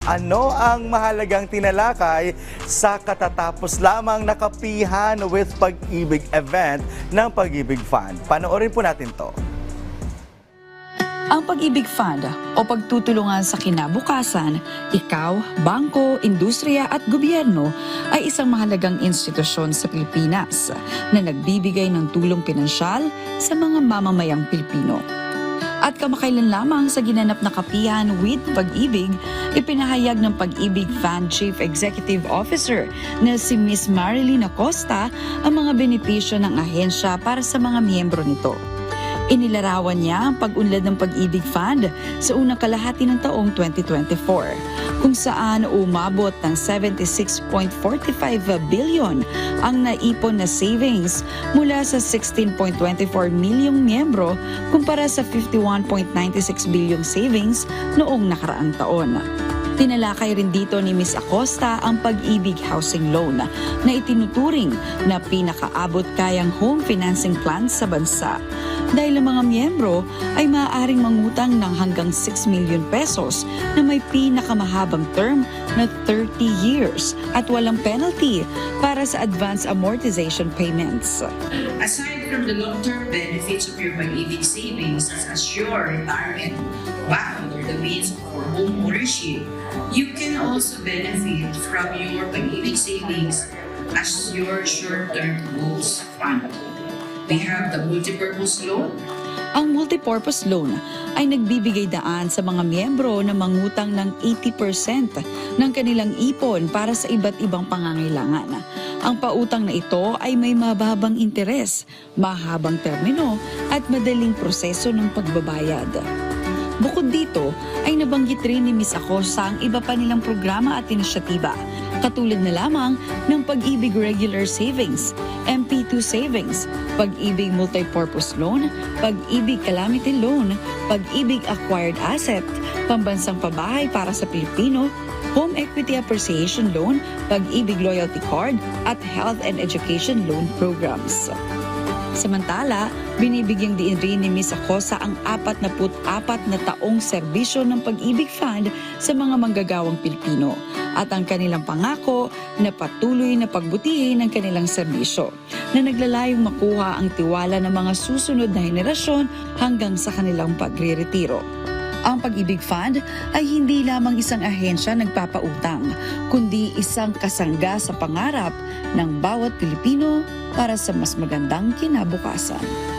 Ano ang mahalagang tinalakay sa katatapos lamang na Kapihan with Pag-ibig event ng Pag-ibig Fund? Panoorin po natin to. Ang Pag-ibig Fund o pagtutulungan sa kinabukasan, ikaw, bangko, industriya at gobyerno ay isang mahalagang institusyon sa Pilipinas na nagbibigay ng tulong pinansyal sa mga mamamayang Pilipino. At kamakailan lamang sa ginanap na Kapihan with Pag-ibig, ipinahayag ng Pag-ibig Fund Chief Executive Officer na si Ms. Marilyn Acosta ang mga benepisyo ng ahensya para sa mga miyembro nito. Inilarawan niya ang pag-unlad ng Pag-ibig Fund sa unang kalahati ng taong 2024, kung saan umabot ng 76.45 billion ang naipon na savings mula sa 16.24 milyong miyembro kumpara sa 51.96 bilyong savings noong nakaraang taon. Tinalakay rin dito ni Ms. Acosta ang Pag-ibig Housing Loan na itinuturing na pinakaabot kayang home financing plan sa bansa. Dahil ang mga miyembro ay maaaring mangutang ng hanggang 6 million pesos na may pinakamahabang term na 30 years at walang penalty para sa advance amortization payments. Aside from the long-term benefits of your Pag-ibig savings, as your retirement backed or the means for home ownership, you can also benefit from your Pag-ibig savings as your short-term goals fund. We have the multipurpose loan. Ang multipurpose loan ay nagbibigay daan sa mga miyembro na mangutang ng 80% ng kanilang ipon para sa iba't ibang pangangailangan. Ang pautang na ito ay may mababang interes, mahabang termino at madaling proseso ng pagbabayad. Bukod dito, ay nabanggit rin ni Ms. Acosta ang iba pa nilang programa at inisyatiba, katulad na lamang ng Pag-ibig Regular Savings, MP2 Savings, Pag-ibig Multipurpose Loan, Pag-ibig Calamity Loan, Pag-ibig Acquired Asset, Pambansang Pabahay para sa Pilipino, Home Equity Appreciation Loan, Pag-ibig Loyalty Card, at Health and Education Loan Programs. Samantala, binibigyang diin rin ni Ms. Acosta ang 44 na taong serbisyo ng Pag-ibig Fund sa mga manggagawang Pilipino at ang kanilang pangako na patuloy na pagbutihin ang kanilang serbisyo na naglalayong makuha ang tiwala ng mga susunod na henerasyon hanggang sa kanilang pagre-retiro. Ang Pag-ibig Fund ay hindi lamang isang ahensya nagpapautang, kundi isang kasangga sa pangarap ng bawat Pilipino para sa mas magandang kinabukasan.